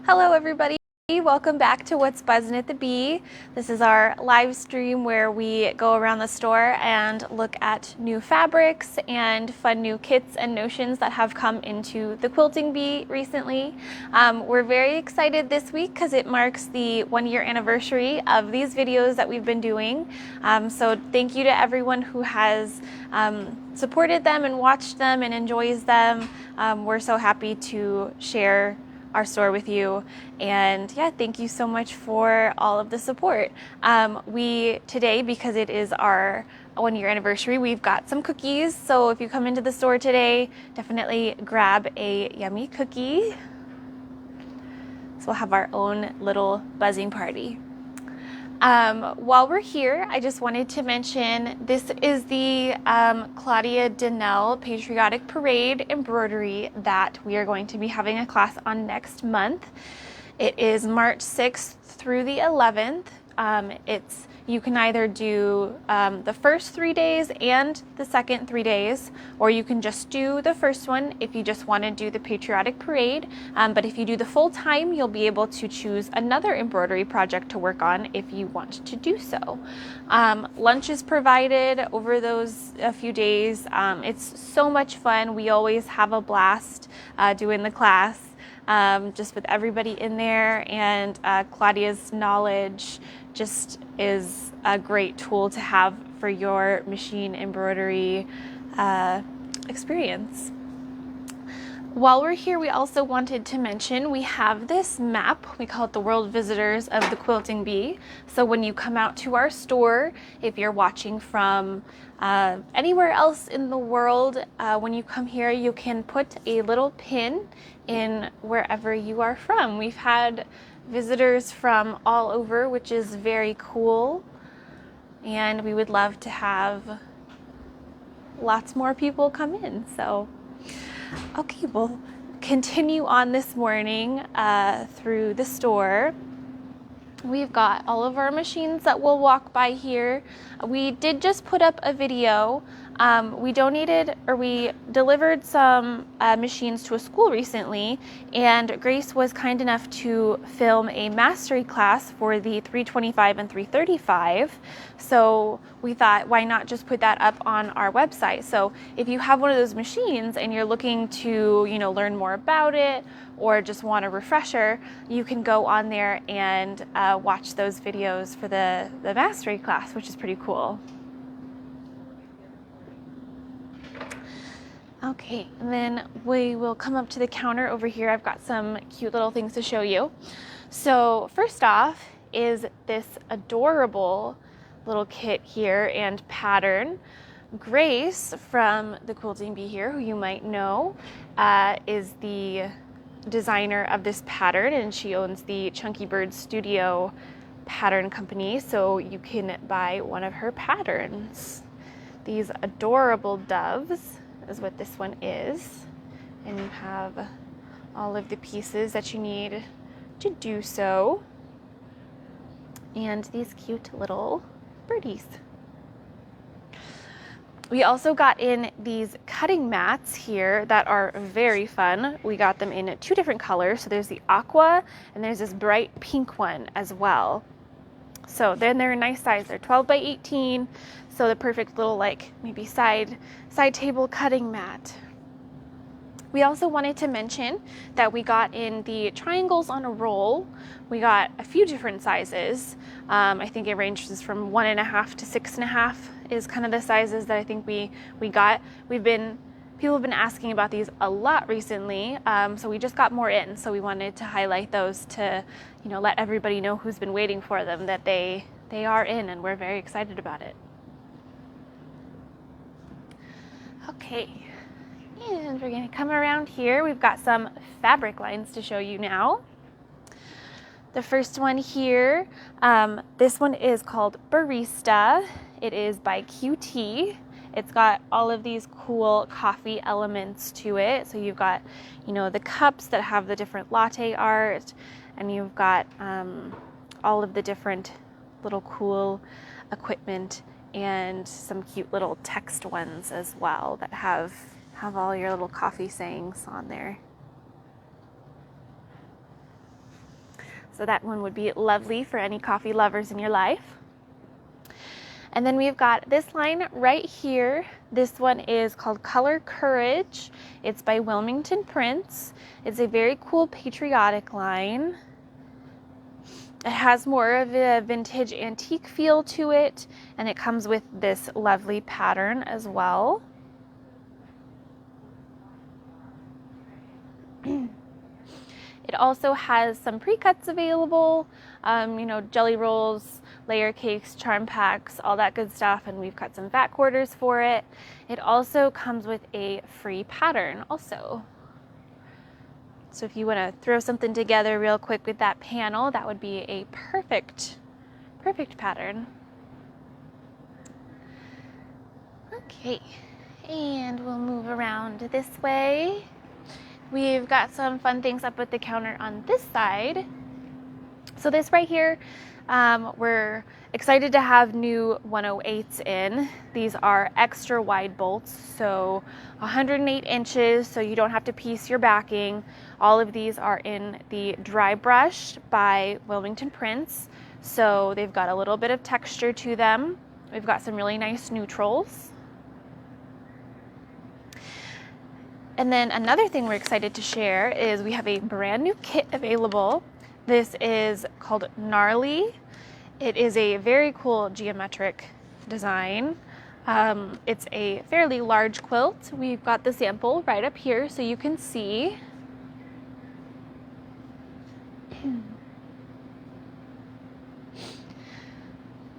Hello everybody, welcome back to What's Buzzin' at the Bee. This is our live stream where we go around the store and look at new fabrics and fun new kits and notions that have come into the quilting bee recently. We're very excited this week because it marks the 1-year anniversary of these videos that we've been doing. So thank you to everyone who has supported them and watched them and enjoys them. We're so happy to share our store with you, and yeah, thank you so much for all of the support. Today, because it is our 1-year anniversary, we've got some cookies, so if you come into the store today, definitely grab a yummy cookie. So we'll have our own little buzzing party. While we're here, I just wanted to mention this is the Claudia Donnell Patriotic Parade embroidery that we are going to be having a class on next month. It is March 6th through the 11th. You can either do the first 3 days and the second 3 days, or you can just do the first one if you just want to do the Patriotic Parade. But if you do the full time, you'll be able to choose another embroidery project to work on if you want to do so. Lunch is provided over those a few days. It's so much fun. We always have a blast doing the class. Just with everybody in there, and Claudia's knowledge just is a great tool to have for your machine embroidery experience. While we're here, we also wanted to mention we have this map. We call it the World Visitors of the Quilting Bee. So when you come out to our store, if you're watching from anywhere else in the world, when you come here, you can put a little pin in wherever you are from. We've had visitors from all over, which is very cool. And we would love to have lots more people come in. So okay, we'll continue on this morning through the store. We've got all of our machines that we'll walk by here. We did just put up a video. We delivered some machines to a school recently, and Grace was kind enough to film a mastery class for the 325 and 335. So we thought, why not just put that up on our website? So if you have one of those machines and you're looking to, learn more about it, or just want a refresher, you can go on there and watch those videos for the mastery class, which is pretty cool. Okay, and then we will come up to the counter over here. I've got some cute little things to show you. So first off is this adorable little kit here and pattern. Grace from the Quilting Bee here, who you might know, is the designer of this pattern, and she owns the Chunky Bird Studio pattern company, so you can buy one of her patterns. These adorable doves is what this one is, and you have all of the pieces that you need to do so, and these cute little birdies. We also got in these cutting mats here that are very fun. We got them in 2 different colors. So there's the aqua and there's this bright pink one as well. So then they're a nice size. They're 12 by 18. So the perfect little maybe side table cutting mat. We also wanted to mention that we got in the triangles on a roll. We got a few different sizes. I think it ranges from 1.5 to 6.5 is kind of the sizes that I think we got. People have been asking about these a lot recently, so we just got more in. So we wanted to highlight those to, let everybody know who's been waiting for them that they are in, and we're very excited about it. Okay. And we're going to come around here. We've got some fabric lines to show you now. The first one here, this one is called Barista. It is by QT. It's got all of these cool coffee elements to it. So you've got, the cups that have the different latte art, and you've got all of the different little cool equipment and some cute little text ones as well that have all your little coffee sayings on there. So that one would be lovely for any coffee lovers in your life. And then we've got this line right here. This one is called Color Courage. It's by Wilmington Prints. It's a very cool patriotic line. It has more of a vintage antique feel to it, and it comes with this lovely pattern as well. It also has some pre-cuts available, you know, jelly rolls, layer cakes, charm packs, all that good stuff, and we've cut some fat quarters for it. It also comes with a free pattern also. So if you want to throw something together real quick with that panel, that would be a perfect pattern. Okay, and we'll move around this way. We've got some fun things up at the counter on this side. So this right here, we're excited to have new 108s in. These are extra wide bolts, so 108 inches, so you don't have to piece your backing. All of these are in the dry brush by Wilmington Prints, so they've got a little bit of texture to them. We've got some really nice neutrals. And then another thing we're excited to share is we have a brand new kit available. This is called Gnarly. It is a very cool geometric design. It's a fairly large quilt. We've got the sample right up here so you can see.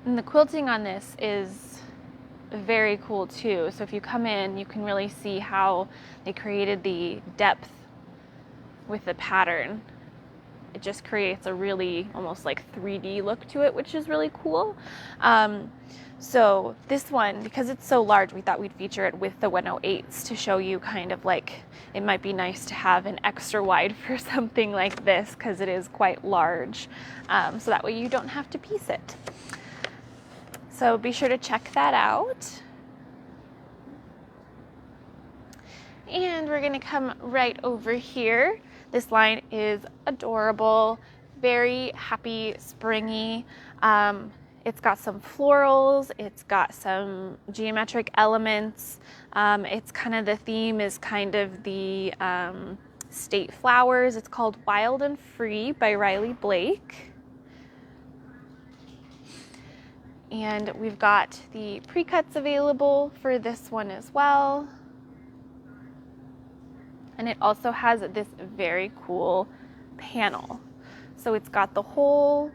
And the quilting on this is very cool too. So if you come in, you can really see how they created the depth with the pattern. It just creates a really almost like 3D look to it, which is really cool. So this one, because it's so large, we thought we'd feature it with the 108s to show you kind of like it might be nice to have an extra wide for something like this because it is quite large. So that way you don't have to piece it. So be sure to check that out. And we're gonna come right over here. This line is adorable, very happy, springy. It's got some florals, it's got some geometric elements. It's kind of the theme is kind of the state flowers. It's called Wild and Free by Riley Blake. And we've got the pre-cuts available for this one as well. And it also has this very cool panel. So it's got the whole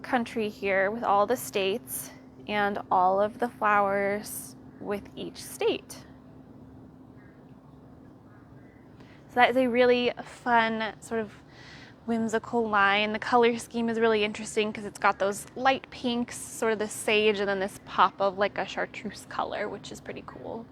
country here with all the states and all of the flowers with each state. So that is a really fun sort of whimsical line. The color scheme is really interesting because it's got those light pinks, sort of the sage, and then this pop of like a chartreuse color, which is pretty cool.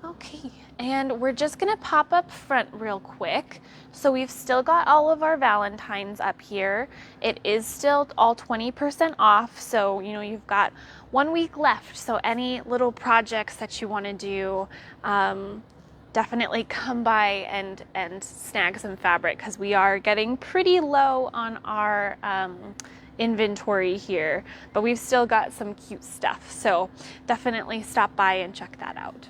Okay, and we're just gonna pop up front real quick. So we've still got all of our Valentines up here. It is still all 20% off, so you know you've got 1 week left. So any little projects that you want to do, definitely come by and snag some fabric because we are getting pretty low on our inventory here, but we've still got some cute stuff. So definitely stop by and check that out.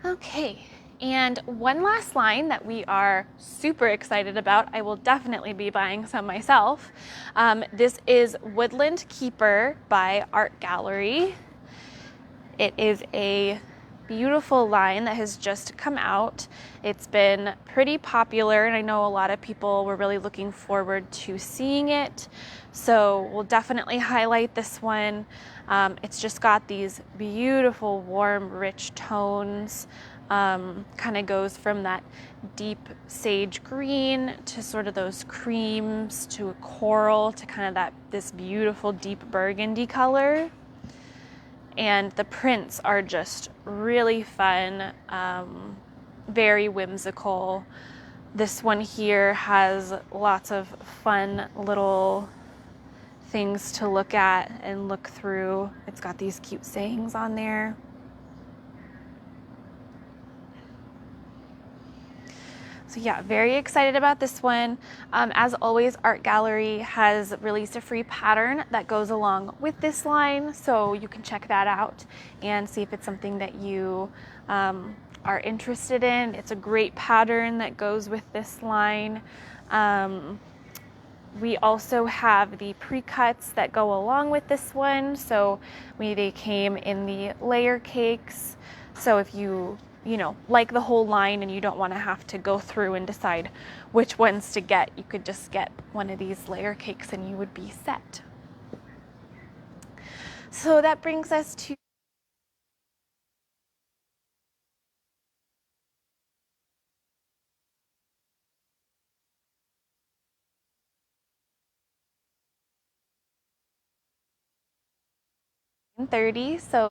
Okay, and one last line that we are super excited about. I will definitely be buying some myself. This is Woodland Keeper by Art Gallery. It is a beautiful line that has just come out. It's been pretty popular, and I know a lot of people were really looking forward to seeing it. So we'll definitely highlight this one. It's just got these beautiful, warm, rich tones. Kind of goes from that deep sage green to sort of those creams to a coral to kind of this beautiful deep burgundy color. And the prints are just really fun, very whimsical. This one here has lots of fun little things to look at and look through. It's got these cute sayings on there. So yeah, very excited about this one. As always, Art Gallery has released a free pattern that goes along with this line, so you can check that out and see if it's something that you are interested in. It's a great pattern that goes with this line. We also have the pre-cuts that go along with this one. So they came in the layer cakes. So if you know, like the whole line and you don't want to have to go through and decide which ones to get, you could just get one of these layer cakes and you would be set. So that brings us to $30. So